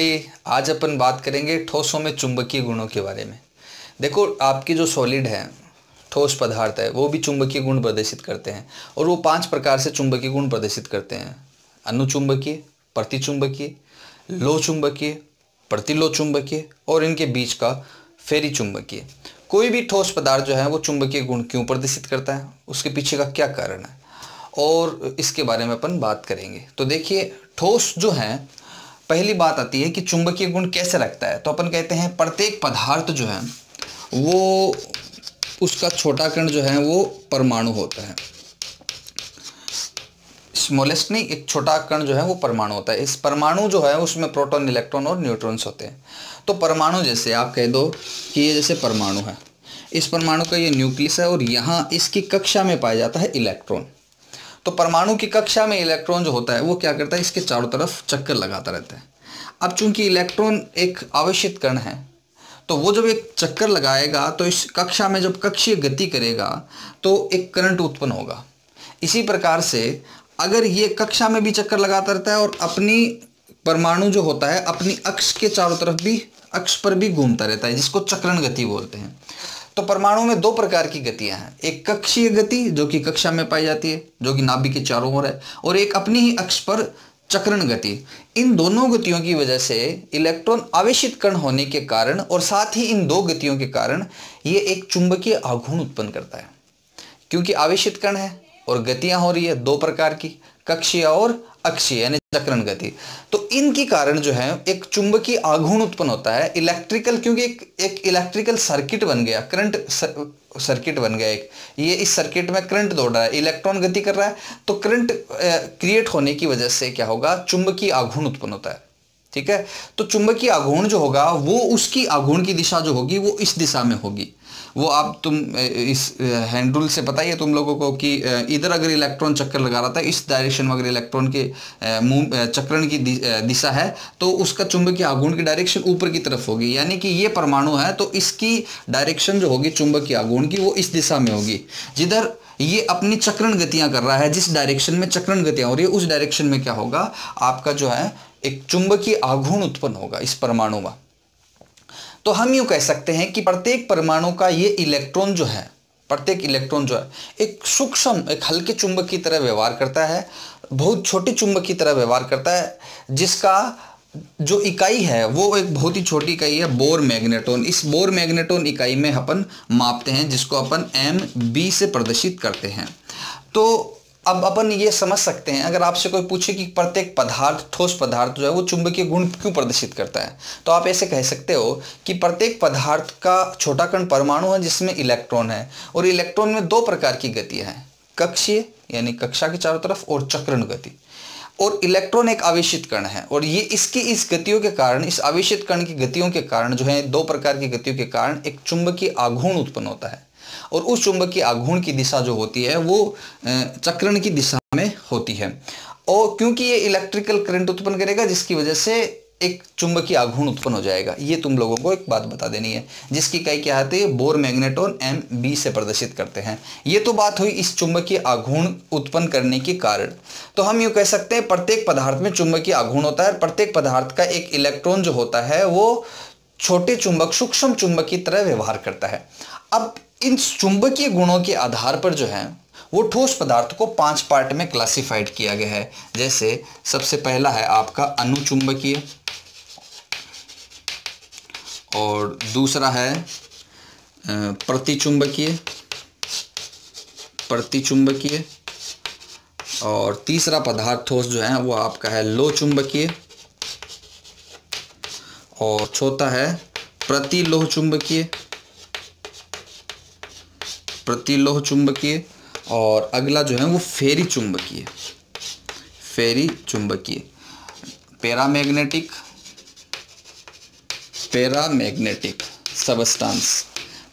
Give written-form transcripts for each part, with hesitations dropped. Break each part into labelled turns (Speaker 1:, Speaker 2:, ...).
Speaker 1: आज अपन बात करेंगे ठोसों में चुंबकीय गुणों के बारे में। देखो, आपकी जो सॉलिड है, ठोस पदार्थ है, वो भी चुंबकीय गुण प्रदर्शित करते हैं और वो 5 प्रकार से चुंबकीय गुण प्रदर्शित करते हैं। अनुचुंबकीय, प्रतिचुंबकीय, लो चुंबकीय, प्रतिलो चुंबकीय और इनके बीच का फेरी चुंबकीय। कोई भी ठोस पदार्थ जो है वो चुंबकीय गुण क्यों प्रदर्शित करता है, उसके पीछे का क्या कारण है और इसके बारे में अपन बात करेंगे। तो देखिए, ठोस जो है, पहली बात आती है कि चुंबकीय गुण कैसे रखता है। तो अपन कहते हैं प्रत्येक पदार्थ जो है वो, उसका छोटा कण जो है वो परमाणु होता है। स्मॉलेस्ट नहीं, एक छोटा कण जो है वो परमाणु होता है। इस परमाणु जो है उसमें प्रोटॉन, इलेक्ट्रॉन और न्यूट्रॉन्स होते हैं। तो परमाणु, जैसे आप कह दो कि ये जैसे परमाणु है, इस परमाणु का ये न्यूक्लियस है और यहाँ इसकी कक्षा में पाया जाता है इलेक्ट्रॉन। तो परमाणु की कक्षा में इलेक्ट्रॉन जो होता है वो क्या करता है, इसके चारों तरफ चक्कर लगाता रहता है। अब चूंकि इलेक्ट्रॉन एक आवेशित कण है, तो वो जब एक चक्कर लगाएगा तो इस कक्षा में जब कक्षीय गति करेगा तो एक करंट उत्पन्न होगा। इसी प्रकार से अगर ये कक्षा में भी चक्कर लगाता रहता है और अपनी परमाणु जो होता है अपनी अक्ष के चारों तरफ भी, अक्ष पर भी घूमता रहता है, जिसको चक्रण गति बोलते हैं। तो परमाणु में 2 प्रकार की गतियां हैं, एक कक्षीय गति जो कि कक्षा में पाई जाती है, जो कि नाभिक के चारों ओर है, और एक अपनी ही अक्ष पर चक्रण गति। इन दोनों गतियों की वजह से इलेक्ट्रॉन आवेशित कण होने के कारण और साथ ही इन 2 गतियों के कारण ये एक चुंबकीय आघूर्ण उत्पन्न करता है। क्योंकि आवेशित कण है और गतियां हो रही है 2 प्रकार की, कक्षीय और अक्षीय यानी चक्रण गति, तो इनके कारण जो है एक चुंबकीय आघूर्ण उत्पन्न होता है। इलेक्ट्रिकल, क्योंकि एक इलेक्ट्रिकल सर्किट बन गया, करंट सर्किट बन गया एक, ये इस सर्किट में करंट दौड़ रहा है, इलेक्ट्रॉन गति कर रहा है, तो करंट क्रिएट होने की वजह से क्या होगा, चुंबकीय आघूर्ण उत्पन्न होता है। ठीक है, तो चुंबकीय आघूर्ण जो होगा वो, उसकी आघूर्ण की दिशा जो होगी वो इस दिशा में होगी। वो आप तुम इस हैंड रूल से पता ही है तुम लोगों को कि इधर अगर इलेक्ट्रॉन चक्कर लगा रहा था, इस डायरेक्शन में अगर इलेक्ट्रॉन के चक्रण की दिशा है तो उसका चुंबकीय आघूर्ण की डायरेक्शन ऊपर की तरफ होगी। यानी कि ये परमाणु है तो इसकी डायरेक्शन जो होगी चुंबकीय आघूर्ण की वो इस दिशा में होगी। जिधर ये अपनी चक्रण गतियां कर रहा है, जिस डायरेक्शन में चक्रण गतियां हो रही है उस डायरेक्शन में क्या होगा, आपका जो है एक चुंबकीय आघूर्ण उत्पन्न होगा इस परमाणु में। तो हम यूं कह सकते हैं कि प्रत्येक परमाणु का ये इलेक्ट्रॉन जो है, प्रत्येक इलेक्ट्रॉन जो है एक सूक्ष्म, एक हल्के चुंबक की तरह व्यवहार करता है, बहुत छोटे चुंबक की तरह व्यवहार करता है, जिसका जो इकाई है वो एक बहुत ही छोटी इकाई है, बोर मैग्नेटॉन। इस बोर मैग्नेटॉन इकाई में अपन मापते हैं, जिसको अपन MB से प्रदर्शित करते हैं। तो अब अपन ये समझ सकते हैं, अगर आपसे कोई पूछे कि प्रत्येक पदार्थ, ठोस पदार्थ जो है वो चुंबकीय गुण क्यों प्रदर्शित करता है, तो आप ऐसे कह सकते हो कि प्रत्येक पदार्थ का छोटा कण परमाणु है जिसमें इलेक्ट्रॉन है, और इलेक्ट्रॉन में 2 प्रकार की गतियां हैं, कक्षीय यानी कक्षा के चारों तरफ और चक्रण गति। और इलेक्ट्रॉन एक आवेशित कण है और ये इसकी इस गतियों के कारण, इस आवेशित कण की गतियों के कारण जो है 2 प्रकार की गतियों के कारण एक चुंबकीय आघूर्ण उत्पन्न होता है, और उस चुंबकीय आघूर्ण की दिशा जो होती है वो चक्रण की दिशा में होती है। और क्योंकि ये इलेक्ट्रिकल करंट उत्पन्न करेगा जिसकी वजह से एक चुंबकीय आघूर्ण उत्पन्न हो जाएगा। ये तुम लोगों को एक बात बता देनी है, जिसकी इकाई क्या आती है, बोर मैग्नेटॉन MB से प्रदर्शित करते हैं। ये तो बात हुई इस चुंबकीय आघूर्ण उत्पन्न करने के कारण। तो हम यूँ कह सकते हैं प्रत्येक पदार्थ में चुंबकीय आघूर्ण होता है, प्रत्येक पदार्थ का एक इलेक्ट्रॉन जो होता है वो छोटे चुंबक, सूक्ष्म चुंबक की तरह व्यवहार करता है। अब इन चुंबकीय गुणों के आधार पर जो है वो ठोस पदार्थ को 5 पार्ट में क्लासिफाइड किया गया है। जैसे सबसे पहला है आपका अनुचुंबकीय, और दूसरा है प्रतिचुंबकीय, और तीसरा पदार्थ ठोस जो है वो आपका है लो चुंबकीय, और चौथा है प्रतिलोह चुंबकीय, और अगला जो है वो फेरी चुंबकीय। Paramagnetic substance.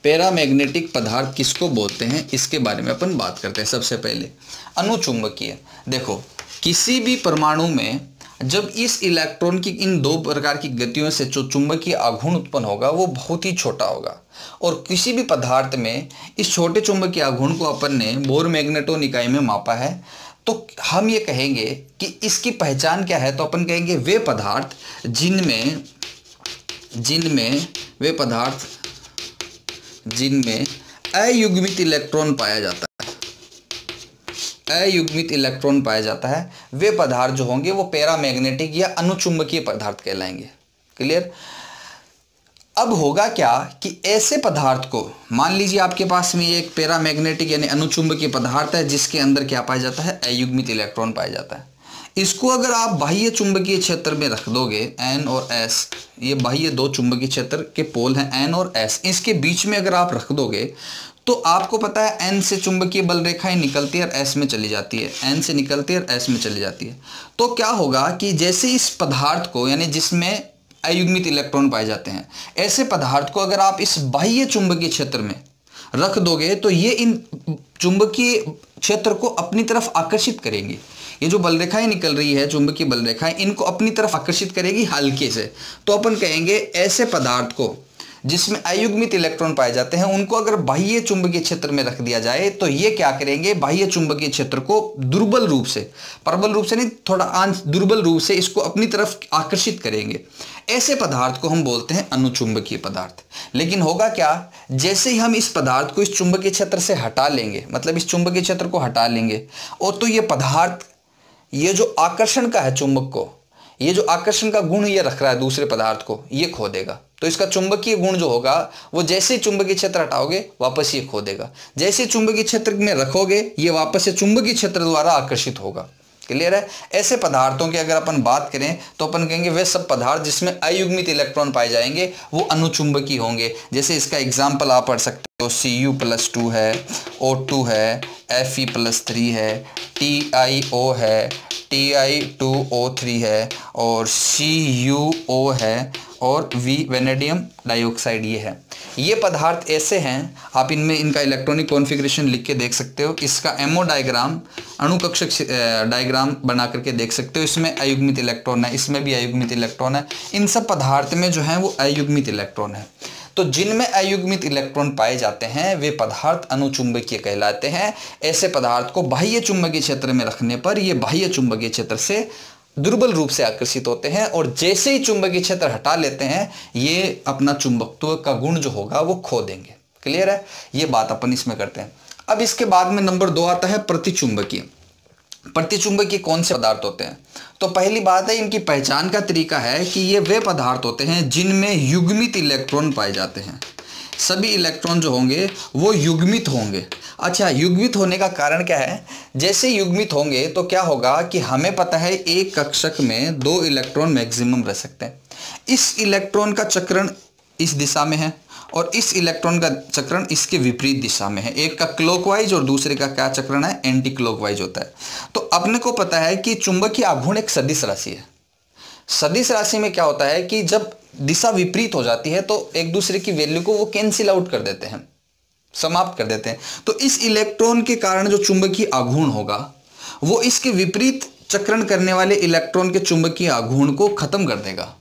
Speaker 1: पैरामैग्नेटिक पदार्थ किसको बोलते हैं, इसके बारे में अपन बात करते हैं। सबसे पहले अनुचुंबकीय। देखो, किसी भी परमाणु में जब इस इलेक्ट्रॉन की इन 2 प्रकार की गतियों से जो चुंबकीय आघूर्ण उत्पन्न होगा वो बहुत ही छोटा होगा, और किसी भी पदार्थ में इस छोटे चुंबकीय आघूर्ण को अपन ने बोर मैग्नेटॉन इकाई में मापा है, तो हम ये कहेंगे कि इसकी पहचान क्या है, तो अपन कहेंगे वे पदार्थ जिनमें अयुग्मित इलेक्ट्रॉन पाया जाता है, अयुग्मित इलेक्ट्रॉन पाया जाता है, वे पदार्थ जो होंगे वो पैरामैग्नेटिक या अनुचुंबकीय पदार्थ कहलाएंगे। क्लियर। अब होगा क्या कि ऐसे पदार्थ को, मान लीजिए आपके पास में एक पैरामैग्नेटिक यानी अनुचुंबकीय पदार्थ है जिसके अंदर क्या पाया जाता है, अयुग्मित इलेक्ट्रॉन पाया जाता है। इसको अगर आप बाह्य चुंबकीय क्षेत्र में रख दोगे, N और S, ये बाह्य दो चुंबकीय क्षेत्र के पोल हैं N और S, इसके बीच में अगर आप रख दोगे तो आपको पता है N से चुंबकीय बल रेखाएं निकलती है और S में चली जाती है, N से निकलती है और S में चली जाती है। तो क्या होगा कि जैसे इस पदार्थ को, यानी जिसमें अयुग्मित इलेक्ट्रॉन पाए जाते हैं, ऐसे पदार्थ को अगर आप इस बाह्य चुंबकीय क्षेत्र में रख दोगे तो ये इन चुंबकीय क्षेत्र को अपनी तरफ आकर्षित करेंगी। ये जो बल रेखाएं निकल रही है, चुंबकीय बल रेखाएं, इनको अपनी तरफ आकर्षित करेगी हल्के से। तो अपन कहेंगे ऐसे पदार्थ को जिसमें अयुग्मित इलेक्ट्रॉन पाए जाते हैं, उनको अगर बाह्य चुंबकीय क्षेत्र में रख दिया जाए तो ये क्या करेंगे, बाह्य चुंबकीय क्षेत्र को दुर्बल रूप से, प्रबल रूप से नहीं, थोड़ा दुर्बल रूप से इसको अपनी तरफ आकर्षित करेंगे। ऐसे पदार्थ को हम बोलते हैं अनुचुंबकीय पदार्थ। लेकिन होगा क्या, जैसे ही हम इस पदार्थ को इस चुंबकीय क्षेत्र से हटा लेंगे, मतलब इस चुंबकीय क्षेत्र को हटा लेंगे, और तो ये पदार्थ, ये जो आकर्षण का है चुंबक को, ये जो आकर्षण का गुण ये रख रहा है दूसरे पदार्थ को, ये खो देगा। तो इसका चुंबकीय गुण जो होगा वो जैसे ही चुंबकीय क्षेत्र हटाओगे वापस ये खो देगा। जैसे चुंबकीय क्षेत्र में रखोगे ये वापस से चुंबकीय क्षेत्र द्वारा आकर्षित होगा। क्लियर है। ऐसे पदार्थों की अगर अपन बात करें तो अपन कहेंगे वे सब पदार्थ जिसमें अयुग्मित इलेक्ट्रॉन पाए जाएंगे वो अनुचुंबकीय होंगे। जैसे इसका एग्जाम्पल आप पढ़ सकते हो, Cu+2 है, O2 है, Fe+3 है, TiO है, Ti2O3 है और CuO है और V वैनेडियम डाइऑक्साइड ये है। ये पदार्थ ऐसे हैं, आप इनमें इनका इलेक्ट्रॉनिक कॉन्फ़िगरेशन लिख के देख सकते हो। इसका एमओ डायग्राम, अणुकक्षक डायग्राम बना करके देख सकते हो। इसमें अयुग्मित इलेक्ट्रॉन है, इसमें भी अयुग्मित इलेक्ट्रॉन है। इन सब पदार्थ में जो है वो अयुग्मित इलेक्ट्रॉन है। तो जिनमें अयुग्मित इलेक्ट्रॉन पाए जाते हैं वे पदार्थ अनुचुंबकीय कहलाते हैं। ऐसे पदार्थ को बाह्य चुंबकीय क्षेत्र में रखने पर ये बाह्य चुंबकीय क्षेत्र से दुर्बल रूप से आकर्षित होते हैं और जैसे ही चुंबकीय क्षेत्र हटा लेते हैं ये अपना चुंबकत्व का गुण जो होगा वो खो देंगे। क्लियर है, ये बात अपन इसमें करते हैं। अब इसके बाद में नंबर 2 आता है प्रतिचुंबकीय। प्रतिचुंबकीय कौन से पदार्थ होते हैं? तो पहली बात है इनकी पहचान का तरीका है कि ये वे पदार्थ होते हैं जिनमें युग्मित इलेक्ट्रॉन पाए जाते हैं। सभी इलेक्ट्रॉन जो होंगे वो युग्मित होंगे। अच्छा, युग्मित होने का कारण क्या है? जैसे युग्मित होंगे तो क्या होगा कि हमें पता है एक कक्षक में 2 इलेक्ट्रॉन मैक्सिमम रह सकते हैं। इस इलेक्ट्रॉन का चक्रण इस दिशा में है और इस इलेक्ट्रॉन का चक्रण इसके विपरीत दिशा में है। एक का क्लॉकवाइज और दूसरे का क्या चक्रण है, एंटी क्लॉकवाइज होता है। तो अपने को पता है कि चुंबकीय आघूर्ण एक सदिश राशि है। सदिश राशि में क्या होता है कि जब दिशा विपरीत हो जाती है तो एक दूसरे की वैल्यू को वो कैंसिल आउट कर देते हैं, समाप्त कर देते हैं। तो इस इलेक्ट्रॉन के कारण जो चुंबकीय आघूर्ण होगा वो इसके विपरीत चक्रण करने वाले इलेक्ट्रॉन के चुंबकीय आघूर्ण को खत्म कर देगा।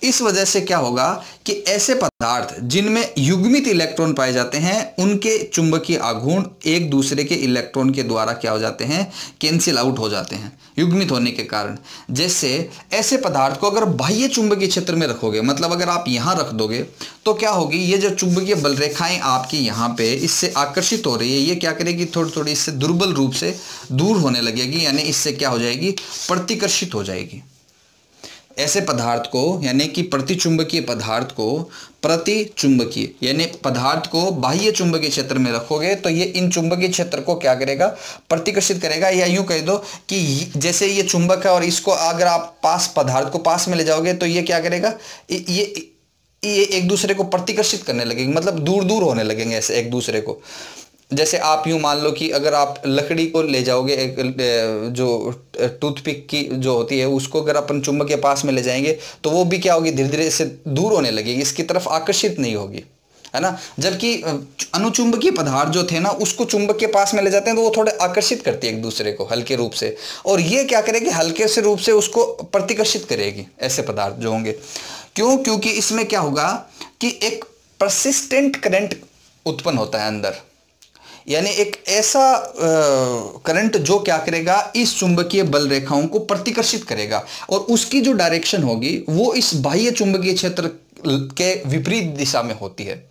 Speaker 1: इस वजह से क्या होगा कि ऐसे पदार्थ जिनमें युग्मित इलेक्ट्रॉन पाए जाते हैं उनके चुंबकीय आघूर्ण एक दूसरे के इलेक्ट्रॉन के द्वारा क्या हो जाते हैं, कैंसिल आउट हो जाते हैं युग्मित होने के कारण। जैसे ऐसे पदार्थ को अगर बाह्य चुंबकीय क्षेत्र में रखोगे, मतलब अगर आप यहाँ रख दोगे तो क्या होगी, ये जो चुंबकीय बल रेखाएं आपकी यहाँ पे इससे आकर्षित हो रही है, ये क्या करेगी, थोड़ी थोड़ी इससे दुर्बल रूप से दूर होने लगेगी, यानी इससे क्या हो जाएगी, प्रतिकर्षित हो जाएगी। ऐसे पदार्थ को यानी कि प्रतिचुंबकीय पदार्थ को प्रतिचुंबकीय यानी पदार्थ को बाह्य चुंबकीय क्षेत्र में रखोगे तो ये इन चुंबकीय क्षेत्र को क्या करेगा, प्रतिकर्षित करेगा। या यूं कह दो कि जैसे ये चुंबक है और इसको अगर आप पदार्थ को पास में ले जाओगे तो ये क्या करेगा, ये एक दूसरे को प्रतिकर्षित करने लगेंगे, मतलब दूर दूर होने लगेंगे ऐसे एक दूसरे को। जैसे आप यूँ मान लो कि अगर आप लकड़ी को ले जाओगे, एक जो टूथपिक की जो होती है उसको अगर अपन चुंबक के पास में ले जाएंगे तो वो भी क्या होगी, धीरे धीरे इससे दूर होने लगेगी, इसकी तरफ आकर्षित नहीं होगी, है ना। जबकि अनुचुंबकीय पदार्थ जो थे ना उसको चुंबक के पास में ले जाते हैं तो वो थोड़े आकर्षित करती है एक दूसरे को हल्के रूप से, और ये क्या करेगी, हल्के से रूप से उसको प्रतिकर्षित करेगी ऐसे पदार्थ जो होंगे। क्यों? क्योंकि इसमें क्या होगा कि एक परसिस्टेंट करंट उत्पन्न होता है अंदर। यानी एक ऐसा करंट जो क्या करेगा, इस चुंबकीय बल रेखाओं को प्रतिकर्षित करेगा और उसकी जो डायरेक्शन होगी वो इस बाह्य चुंबकीय क्षेत्र के विपरीत दिशा में होती है।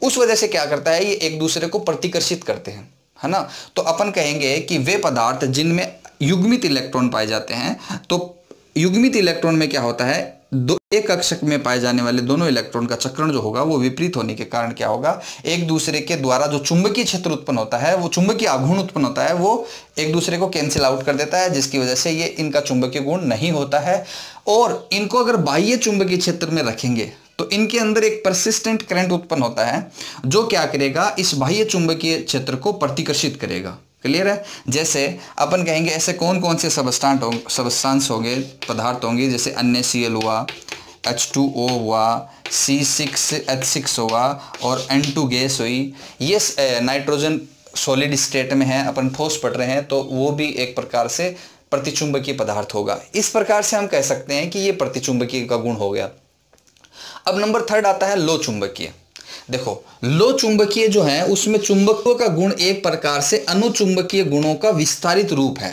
Speaker 1: उस वजह से क्या करता है, ये एक दूसरे को प्रतिकर्षित करते हैं, है ना। तो अपन कहेंगे कि वे पदार्थ जिनमें युग्मित इलेक्ट्रॉन पाए जाते हैं, तो युग्मित इलेक्ट्रॉन में क्या होता है, एक कक्षक में पाए जाने वाले दोनों इलेक्ट्रॉन का चक्रण जो होगा वो विपरीत होने के कारण क्या होगा, एक दूसरे के द्वारा जो चुंबकीय क्षेत्र उत्पन्न होता है, वो चुंबकीय आघूर्ण उत्पन्न होता है, वो एक दूसरे को कैंसिल आउट कर देता है, जिसकी वजह से ये इनका चुंबकीय गुण नहीं होता है। और इनको अगर बाह्य चुंबकीय क्षेत्र में रखेंगे तो इनके अंदर एक परसिस्टेंट करंट उत्पन्न होता है जो क्या करेगा, इस बाह्य चुंबकीय क्षेत्र को प्रतिकर्षित करेगा। क्लियर है। जैसे अपन कहेंगे ऐसे कौन कौन से सबस्टांस होंगे, पदार्थ होंगे, जैसे NaCl हुआ, H2O हुआ, C6H6 हुआ और N2 गैस हुई। ये नाइट्रोजन सॉलिड स्टेट में है, अपन ठोस पढ़ रहे हैं, तो वो भी एक प्रकार से प्रतिचुंबकीय पदार्थ होगा। इस प्रकार से हम कह सकते हैं कि ये प्रतिचुंबकीय का गुण हो गया। अब नंबर 3 आता है लो चुंबकीय। देखो, लो चुंबकीय जो है उसमें चुंबकों का गुण एक प्रकार से अनुचुंबकीय गुणों का विस्तारित रूप है।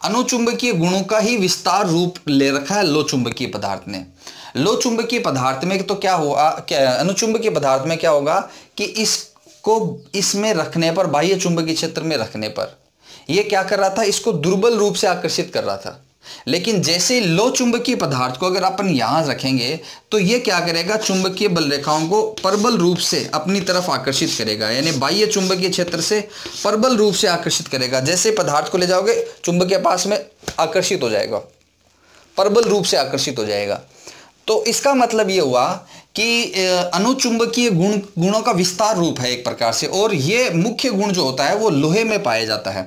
Speaker 1: अनुचुंबकीय गुणों का ही विस्तार रूप ले रखा है लो चुंबकीय पदार्थ ने। लो चुंबकीय पदार्थ में तो क्या हुआ, अनुचुंबकीय पदार्थ में क्या होगा कि इसको इसमें रखने पर, बाह्य चुंबकीय क्षेत्र में रखने पर, यह क्या कर रहा था, इसको दुर्बल रूप से आकर्षित कर रहा था। लेकिन जैसे लो चुंबकीय पदार्थ को अगर अपन यहां रखेंगे तो ये क्या करेगा, चुंबकीय बल रेखाओं को प्रबल रूप से अपनी तरफ आकर्षित करेगा, यानी बाह्य चुंबकीय क्षेत्र से प्रबल रूप से आकर्षित करेगा। जैसे पदार्थ को ले जाओगे चुंबकीय पास में आकर्षित हो जाएगा, प्रबल रूप से आकर्षित हो जाएगा। तो इसका मतलब ये हुआ कि अनुचुंबकीय गुणों का विस्तार रूप है एक प्रकार से। और ये मुख्य गुण जो होता है वो लोहे में पाया जाता है,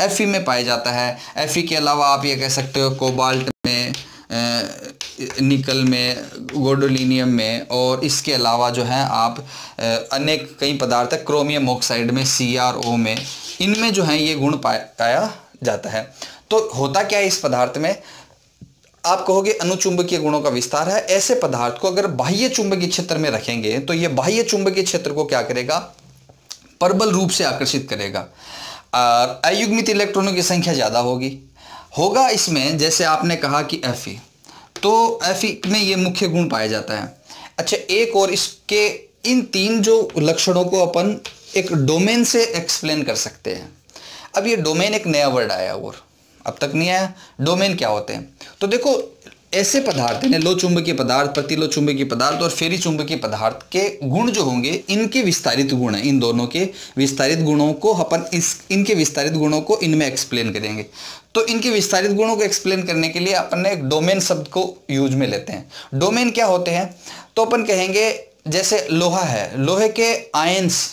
Speaker 1: Fe में पाया जाता है। Fe के अलावा आप ये कह सकते हो कोबाल्ट में, निकल में, गोल्डोलिनियम में, और इसके अलावा जो है आप अनेक कई पदार्थ है, क्रोमियम ऑक्साइड में, CrO में, इनमें जो है ये गुण पाया जाता है। तो होता क्या है इस पदार्थ में, आप कहोगे अनुचुंबकीय गुणों का विस्तार है। ऐसे पदार्थ को अगर बाह्य चुंबकीय क्षेत्र में रखेंगे तो ये बाह्य चुंबकीय क्षेत्र को क्या करेगा, प्रबल रूप से आकर्षित करेगा। अयुग्मित इलेक्ट्रॉनों की संख्या ज़्यादा होगा इसमें। जैसे आपने कहा कि Fe, तो Fe में ये मुख्य गुण पाया जाता है। अच्छा, एक और इसके इन 3 जो लक्षणों को अपन एक डोमेन से एक्सप्लेन कर सकते हैं। अब ये डोमेन एक नया वर्ड आया और अब तक नहीं आया। डोमेन क्या होते हैं, तो देखो ऐसे पदार्थ हैं, लो चुंबकीय पदार्थ, प्रतिलो चुंबकीय पदार्थ और फेरी चुंबकीय पदार्थ के गुण जो होंगे, इनके विस्तारित गुण हैं। इन दोनों के विस्तारित गुणों को अपन इनके विस्तारित गुणों को इनमें एक्सप्लेन करेंगे। तो इनके विस्तारित गुणों को एक्सप्लेन करने के लिए अपन एक डोमेन शब्द को यूज में लेते हैं। डोमेन क्या होते हैं, तो अपन कहेंगे जैसे लोहा है, लोहे के आयंस,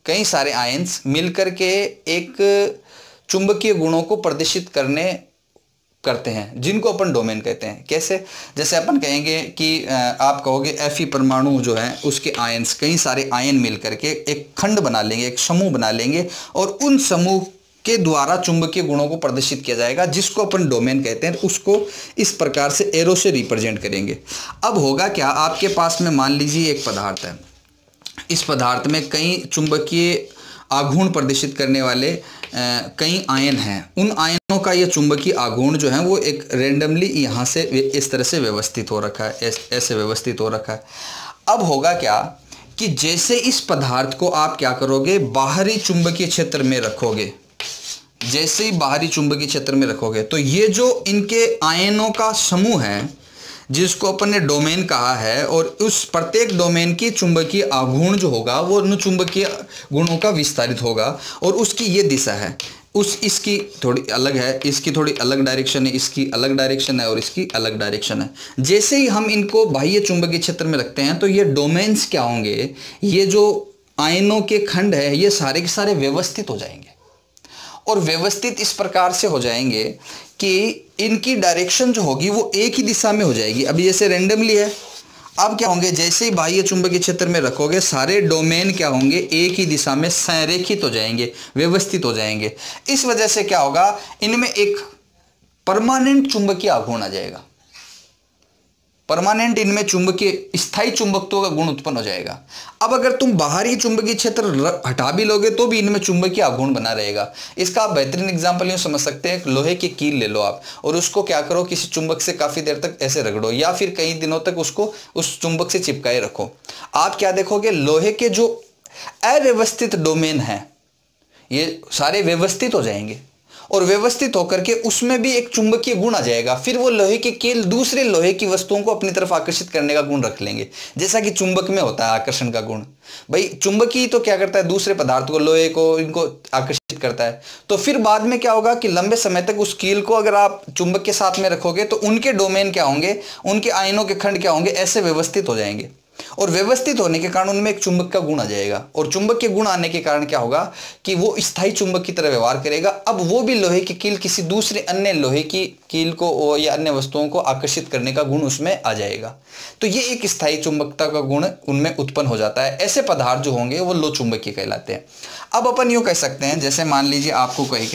Speaker 1: कई सारे आयंस मिलकर के एक चुंबकीय गुणों को प्रदर्शित करते हैं, जिनको अपन डोमेन कहते हैं। कैसे, जैसे अपन कहेंगे कि आप कहोगे Fe परमाणु जो है उसके आयंस, कई सारे आयन मिलकर के एक खंड बना लेंगे, एक समूह बना लेंगे, और उन समूह के द्वारा चुंबकीय गुणों को प्रदर्शित किया जाएगा, जिसको अपन डोमेन कहते हैं। उसको इस प्रकार से एरो से रिप्रेजेंट करेंगे। अब होगा क्या, आपके पास में मान लीजिए एक पदार्थ है, इस पदार्थ में कई चुंबकीय आघूर्ण प्रदर्शित करने वाले कई आयन हैं। उन आयनों का यह चुंबकीय आघूर्ण जो है वो एक रेंडमली यहाँ से इस तरह से व्यवस्थित हो रखा है, ऐसे व्यवस्थित हो रखा है। अब होगा क्या कि जैसे इस पदार्थ को आप क्या करोगे, बाहरी चुंबकीय क्षेत्र में रखोगे, जैसे ही बाहरी चुंबकीय क्षेत्र में रखोगे तो ये जो इनके आयनों का समूह है, जिसको अपन ने डोमेन कहा है, और उस प्रत्येक डोमेन की चुंबकीय आघूर्ण जो होगा वो अनुचुंबकीय गुणों का विस्तारित होगा। और उसकी ये दिशा है, इसकी थोड़ी अलग है, इसकी थोड़ी अलग डायरेक्शन है, इसकी अलग डायरेक्शन है और इसकी अलग डायरेक्शन है। जैसे ही हम इनको बाह्य चुंबकीय क्षेत्र में रखते हैं तो ये डोमेन्स क्या होंगे, ये जो आयनों के खंड है ये सारे के सारे व्यवस्थित हो जाएंगे। और व्यवस्थित इस प्रकार से हो जाएंगे कि इनकी डायरेक्शन जो होगी वो एक ही दिशा में हो जाएगी। अभी जैसे रेंडमली है, अब क्या होंगे, जैसे ही बाह्य चुंबकीय क्षेत्र में रखोगे सारे डोमेन क्या होंगे, एक ही दिशा में संरेखित हो जाएंगे, व्यवस्थित हो जाएंगे। इस वजह से क्या होगा, इनमें एक परमानेंट चुंबकीय आघूर्ण आ जाएगा। परमानेंट इनमें चुंबकीय स्थायी चुंबकत्व का गुण उत्पन्न हो जाएगा। अब अगर तुम बाहरी चुंबकीय क्षेत्र हटा भी लोगे तो भी इनमें चुंबकीय आघूर्ण बना रहेगा। इसका आप बेहतरीन एग्जांपल यूं समझ सकते हैं, लोहे की कील ले लो आप और उसको क्या करो, किसी चुंबक से काफी देर तक ऐसे रगड़ो या फिर कई दिनों तक उसको उस चुंबक से चिपकाए रखो। आप क्या देखोगे, लोहे के जो अव्यवस्थित डोमेन है ये सारे व्यवस्थित हो जाएंगे और व्यवस्थित होकर के उसमें भी एक चुंबकीय गुण आ जाएगा। फिर वो लोहे की कील दूसरे लोहे की वस्तुओं को अपनी तरफ आकर्षित करने का गुण रख लेंगे, जैसा कि चुंबक में होता है आकर्षण का गुण। भाई चुंबकीय तो क्या करता है, दूसरे पदार्थ को, लोहे को, इनको आकर्षित करता है। तो फिर बाद में क्या होगा कि लंबे समय तक उस कील को अगर आप चुंबक के साथ में रखोगे तो उनके डोमेन क्या होंगे, उनके आयनों के खंड क्या होंगे, ऐसे व्यवस्थित हो जाएंगे और व्यवस्थित होने के कारण उनमें एक चुंबक का गुण आ जाएगा। और चुंबक के गुण आने के कारण क्या होगा कि वो स्थायी चुंबक की तरह व्यवहार करेगा। अब वो भी लोहे की कील किसी दूसरे अन्य लोहे की कील को या अन्य वस्तुओं को आकर्षित करने का गुण उसमें आ जाएगा। तो ये एक स्थायी चुंबकता का गुण उनमें उत्पन्न हो जाता है। ऐसे पदार्थ जो होंगे वो लो चुंबकीय कहलाते हैं। अब अपन यूं कह सकते हैं, जैसे मान लीजिए आपको कहे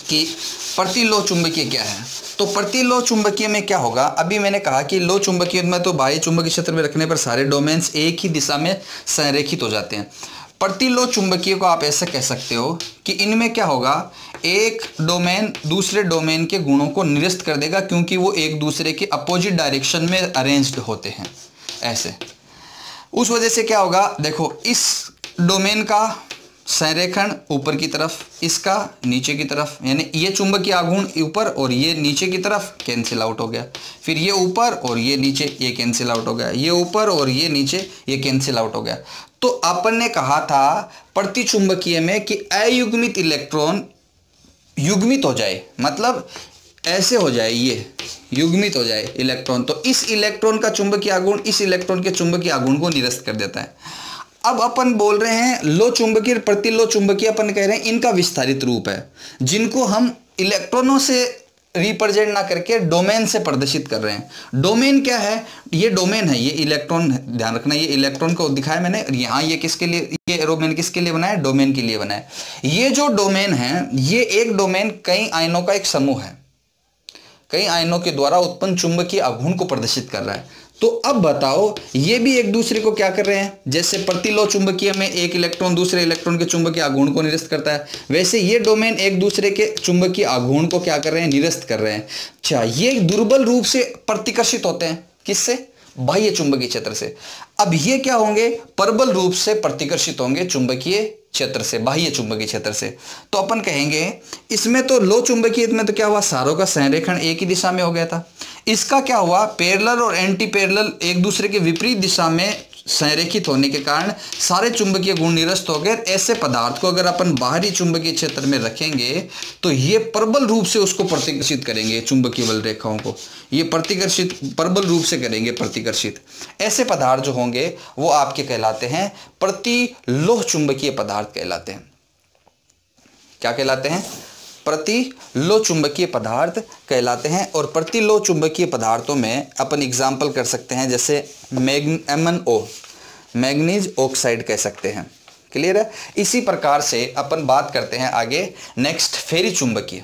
Speaker 1: कि प्रतिलोह चुंबकीय क्या है, तो प्रतिलोह चुंबकीय में क्या होगा, अभी मैंने कहा कि लो चुंबकीय में तो बाह्य चुंबकीय क्षेत्र में रखने पर सारे डोमेन्स एक ही दिशा में संरेखित हो जाते हैं। प्रतिलोह चुंबकीय को आप ऐसा कह सकते हो कि इनमें क्या होगा, एक डोमेन दूसरे डोमेन के गुणों को निरस्त कर देगा क्योंकि वो एक दूसरे के अपोजिट डायरेक्शन में अरेंज्ड होते हैं ऐसे। उस वजह से क्या होगा, देखो इस डोमेन का संरेखण ऊपर की तरफ, इसका नीचे की तरफ, यानी ये चुंबकीय आघूर्ण ऊपर और ये नीचे की तरफ कैंसिल आउट हो गया। फिर ये ऊपर और ये नीचे, ये कैंसिल आउट हो गया। ये ऊपर और ये नीचे, ये कैंसिल आउट हो गया। तो अपन ने कहा था प्रतिचुंबकीय में कि अयुग्मित इलेक्ट्रॉन युग्मित हो जाए, मतलब ऐसे हो जाए, ये युग्मित हो जाए इलेक्ट्रॉन, तो इस इलेक्ट्रॉन का चुंबकीय आघूर्ण इस इलेक्ट्रॉन के चुंबकीय आघूर्ण को निरस्त कर देता है। अब अपन बोल रहे हैं लो चुंबकीय, प्रतिलो चुंबकीय अपन कह रहे हैं इनका विस्तारित रूप है, जिनको हम इलेक्ट्रॉनों से रिप्रेजेंट ना करके डोमेन से प्रदर्शित कर रहे हैं। डोमेन क्या है, ये डोमेन है, ये इलेक्ट्रॉन, ध्यान रखना ये इलेक्ट्रॉन को दिखाया मैंने, यहाँ ये किसके लिए, ये एरोमेन किसके लिए बना है, डोमेन के लिए बना है। ये जो डोमेन है, ये एक डोमेन कई आयनों का एक समूह है, कई आयनों के द्वारा उत्पन्न चुंबकीय आघूर्ण को प्रदर्शित कर रहा है। तो अब बताओ, ये भी एक दूसरे को क्या कर रहे हैं, जैसे प्रतिलोह चुंबकीय में एक इलेक्ट्रॉन दूसरे इलेक्ट्रॉन के चुंबकीय आघूर्ण को निरस्त करता है, वैसे ये डोमेन एक दूसरे के चुंबकीय आघूर्ण को क्या कर रहे हैं, निरस्त कर रहे हैं। अच्छा, ये दुर्बल रूप से प्रतिकर्षित होते हैं, किससे, बाह्य चुंबकीय क्षेत्र से। अब ये क्या होंगे, प्रबल रूप से प्रतिकर्षित होंगे चुंबकीय क्षेत्र से, बाह्य चुंबकीय क्षेत्र से। तो अपन कहेंगे इसमें तो लो चुंबकीय में तो क्या हुआ, सारों का संरेखण एक ही दिशा में हो गया था। इसका क्या हुआ, पैरेलल और एंटी पैरेलल एक दूसरे के विपरीत दिशा में संरेखित होने के कारण सारे चुंबकीय गुण निरस्त हो गए। ऐसे पदार्थ को अगर अपन बाहरी चुंबकीय क्षेत्र में रखेंगे तो ये प्रबल रूप से उसको प्रतिकर्षित करेंगे, चुंबकीय बल रेखाओं को ये प्रतिकर्षित प्रबल रूप से करेंगे प्रतिकर्षित। ऐसे पदार्थ जो होंगे वो आपके कहलाते हैं प्रतिलोह चुंबकीय पदार्थ कहलाते हैं। क्या कहलाते हैं, प्रतिलोह चुंबकीय पदार्थ कहलाते हैं। और प्रतिलोह चुंबकीय पदार्थों में अपन एग्जाम्पल कर सकते हैं, जैसे MnO, मैग्नीज ऑक्साइड कह सकते हैं। क्लियर है। इसी प्रकार से अपन बात करते हैं आगे, नेक्स्ट फेरी चुंबकीय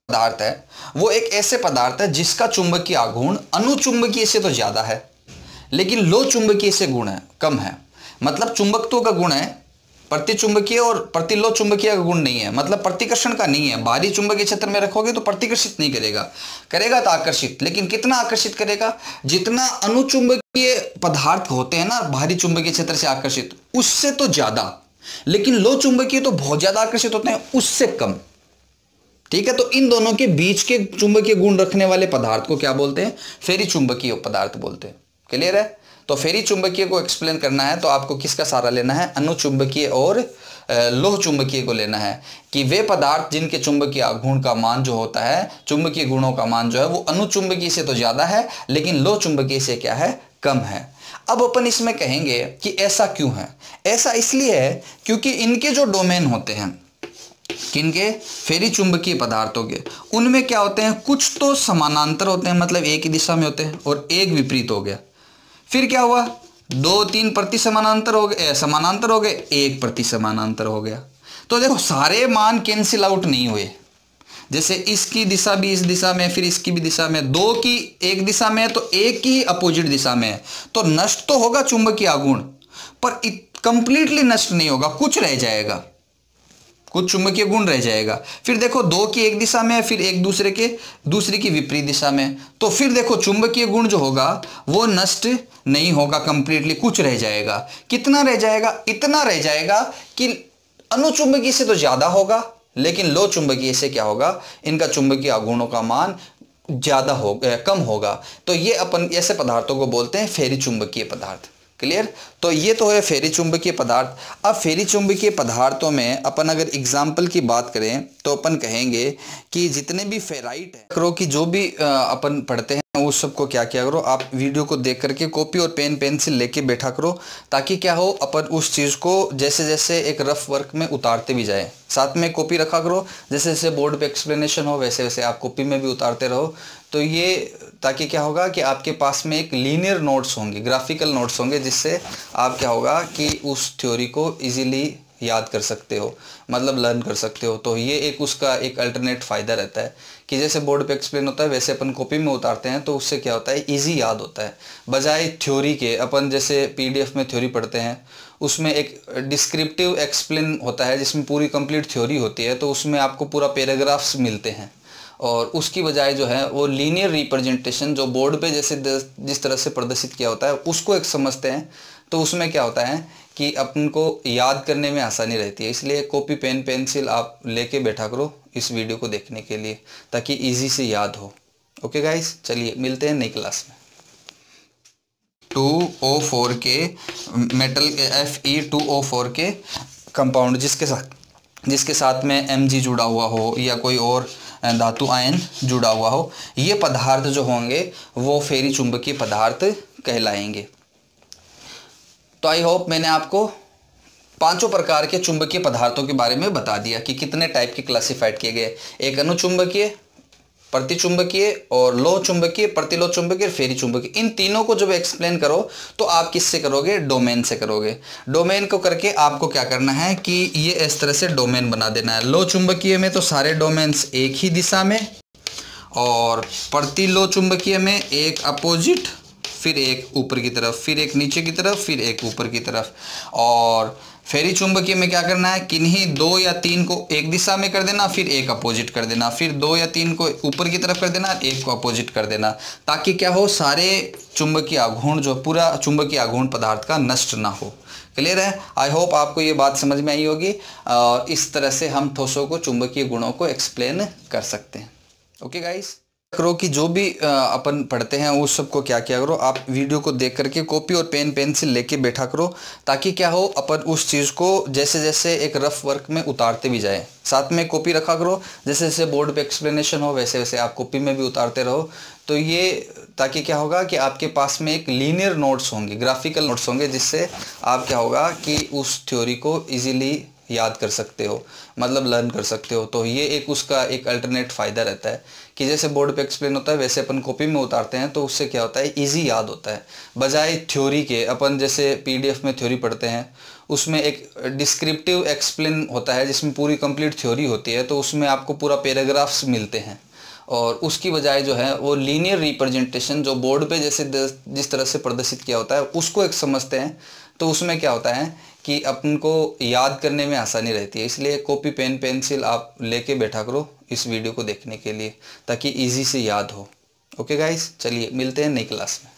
Speaker 1: पदार्थ है। वो एक ऐसे पदार्थ है जिसका चुंबकीय आघूर्ण अनुचुंबकीय से तो ज्यादा है, लेकिन लो चुंबकीय से गुण है कम है। मतलब चुंबकत्व का गुण है प्रतिचुंबकीय और प्रतिलोह चुंबकीय का गुण नहीं है, मतलब प्रतिकर्षण का नहीं है। बाहरी चुंबकीय क्षेत्र में रखोगे तो प्रतिकर्षित नहीं करेगा, करेगा तो आकर्षित, लेकिन कितना आकर्षित करेगा, जितना अनुचुंबकीय पदार्थ होते हैं ना बाहरी चुंबकीय क्षेत्र से आकर्षित, उससे तो ज्यादा। लेकिन लो चुंबकीय तो बहुत ज्यादा आकर्षित होते हैं, उससे कम। ठीक है, तो इन दोनों के बीच के चुंबकीय गुण रखने वाले पदार्थ को क्या बोलते हैं, फेरी चुंबकीय पदार्थ बोलते हैं। क्लियर है। तो फेरी चुंबकीय को एक्सप्लेन करना है तो आपको किसका सहारा लेना है, अनुचुंबकीय और लोह चुंबकीय को लेना है, कि वे पदार्थ जिनके चुंबकीय आघूर्ण का मान जो होता है, चुंबकीय गुणों का मान जो है वो अनुचुंबकीय से तो ज्यादा है, लेकिन लोह चुंबकीय से क्या है, कम है। अब अपन इसमें कहेंगे कि ऐसा क्यों है। ऐसा इसलिए है क्योंकि इनके जो डोमेन होते हैं, किनके, फेरी चुंबकीय पदार्थों के, उनमें क्या होते हैं, कुछ तो समानांतर होते हैं, मतलब एक ही दिशा में होते हैं, और एक विपरीत हो गया। फिर क्या हुआ, 2-3 प्रति समानांतर हो गए, समानांतर हो गए, 1 प्रति समानांतर हो गया। तो देखो सारे मान कैंसिल आउट नहीं हुए। जैसे इसकी दिशा भी इस दिशा में, फिर इसकी भी दिशा में, दो की एक दिशा में है तो एक की अपोजिट दिशा में है, तो नष्ट तो होगा चुंबकीय आघूर्ण, पर कंप्लीटली नष्ट नहीं होगा, कुछ रह जाएगा, कुछ चुंबकीय गुण रह जाएगा। फिर देखो दो की एक दिशा में है, फिर एक दूसरे की विपरीत दिशा में, तो फिर देखो चुंबकीय गुण जो होगा वो नष्ट नहीं होगा कंप्लीटली, कुछ रह जाएगा। कितना रह जाएगा? इतना रह जाएगा कि अनुचुंबकीय से तो ज्यादा होगा, लेकिन लो चुंबकीय से क्या होगा, इनका चुंबकीय आघूर्णों का मान ज्यादा होगा, कम होगा। तो ये अपन ऐसे पदार्थों को बोलते हैं फेरी चुंबकीय पदार्थ। क्लियर? तो ये तो है फेरी चुंबकीय पदार्थ। अब फेरी चुंबकीय पदार्थों में अपन अगर एग्जाम्पल की बात करें तो अपन कहेंगे कि जितने भी फेराइट है करो कि जो भी अपन पढ़ते हैं उस सबको क्या किया करो, आप वीडियो को देख करके कॉपी और पेन पेंसिल लेके बैठा करो, ताकि क्या हो, अपन उस चीज़ को जैसे जैसे एक रफ वर्क में उतारते भी जाए। साथ में कॉपी रखा करो, जैसे जैसे बोर्ड पे एक्सप्लेनेशन हो वैसे वैसे आप कॉपी में भी उतारते रहो। तो ये ताकि क्या होगा कि आपके पास में एक लीनियर नोट्स होंगे, ग्राफिकल नोट्स होंगे, जिससे आप क्या होगा कि उस थ्योरी को इजीली याद कर सकते हो, मतलब लर्न कर सकते हो। तो ये एक उसका एक अल्टरनेट फ़ायदा रहता है कि जैसे बोर्ड पे एक्सप्लेन होता है वैसे अपन कॉपी में उतारते हैं, तो उससे क्या होता है, इजी याद होता है। बजाय थ्योरी के अपन जैसे पीडीएफ में थ्योरी पढ़ते हैं, उसमें एक डिस्क्रिप्टिव एक्सप्लेन होता है जिसमें पूरी कंप्लीट थ्योरी होती है, तो उसमें आपको पूरा पैराग्राफ्स मिलते हैं, और उसकी बजाय जो है वो लीनियर रिप्रेजेंटेशन जो बोर्ड पे जैसे जिस तरह से प्रदर्शित किया होता है उसको एक समझते हैं, तो उसमें क्या होता है कि अपन को याद करने में आसानी रहती है। इसलिए कॉपी पेन पेंसिल आप लेके बैठा करो इस वीडियो को देखने के लिए, ताकि इजी से याद हो। ओके गाइस, चलिए मिलते हैं नई क्लास में। 2O4 के मेटल Fe2O4 के कंपाउंड जिसके साथ में Mg जुड़ा हुआ हो या कोई और धातु आयन जुड़ा हुआ हो, ये पदार्थ जो होंगे वो फेरी चुंबकीय पदार्थ कहलाएंगे। तो आई होप मैंने आपको पांचों प्रकार के चुंबकीय पदार्थों के बारे में बता दिया कि कितने टाइप के क्लासिफाइड किए गए। एक अनुचुंबकीय, प्रतिचुंबकीय और लो चुंबकीय, प्रतिलो चुंबकीय और फेरी चुंबकीय। इन तीनों को जब एक्सप्लेन करो तो आप किससे करोगे? डोमेन से करोगे। डोमेन को करके आपको क्या करना है कि ये इस तरह से डोमेन बना देना है। लो चुंबकीय में तो सारे डोमेन्स एक ही दिशा में, और प्रतिलो चुंबकीय में एक अपोजिट, फिर एक ऊपर की तरफ, फिर एक नीचे की तरफ, फिर एक ऊपर की तरफ। और फेरी चुंबकीय में क्या करना है, किन्हीं दो या तीन को एक दिशा में कर देना, फिर एक अपोजिट कर देना, फिर दो या तीन को ऊपर की तरफ कर देना, एक को अपोजिट कर देना, ताकि क्या हो, सारे चुंबकीय आघूर्ण जो पूरा चुंबकीय आघूर्ण पदार्थ का नष्ट ना हो। क्लियर है? आई होप आपको ये बात समझ में आई होगी। इस तरह से हम ठोसों को, चुंबकीय गुणों को एक्सप्लेन कर सकते हैं। ओके गाइस, करो कि जो भी अपन पढ़ते हैं उस सबको क्या किया करो, आप वीडियो को देख करके कॉपी और पेन पेंसिल लेके बैठा करो, ताकि क्या हो, अपन उस चीज़ को जैसे जैसे एक रफ वर्क में उतारते भी जाए। साथ में कॉपी रखा करो, जैसे जैसे बोर्ड पे एक्सप्लेनेशन हो वैसे वैसे आप कॉपी में भी उतारते रहो। तो ये ताकि क्या होगा कि आपके पास में एक लीनियर नोट्स होंगे, ग्राफिकल नोट्स होंगे, जिससे आप क्या होगा कि उस थ्योरी को ईजिली याद कर सकते हो, मतलब लर्न कर सकते हो। तो ये एक उसका एक अल्टरनेट फ़ायदा रहता है कि जैसे बोर्ड पे एक्सप्लेन होता है वैसे अपन कॉपी में उतारते हैं, तो उससे क्या होता है, इजी याद होता है। बजाय थ्योरी के अपन जैसे पीडीएफ में थ्योरी पढ़ते हैं, उसमें एक डिस्क्रिप्टिव एक्सप्लेन होता है जिसमें पूरी कंप्लीट थ्योरी होती है, तो उसमें आपको पूरा पैराग्राफ्स मिलते हैं, और उसकी बजाय जो है वो लीनियर रिप्रेजेंटेशन जो बोर्ड पे जैसे जिस तरह से प्रदर्शित किया होता है उसको एक समझते हैं। तो उसमें क्या होता है कि अपन को याद करने में आसानी रहती है। इसलिए कॉपी पेन पेंसिल आप लेके बैठा करो इस वीडियो को देखने के लिए, ताकि इजी से याद हो। ओके गाइस, चलिए मिलते हैं नई क्लास में।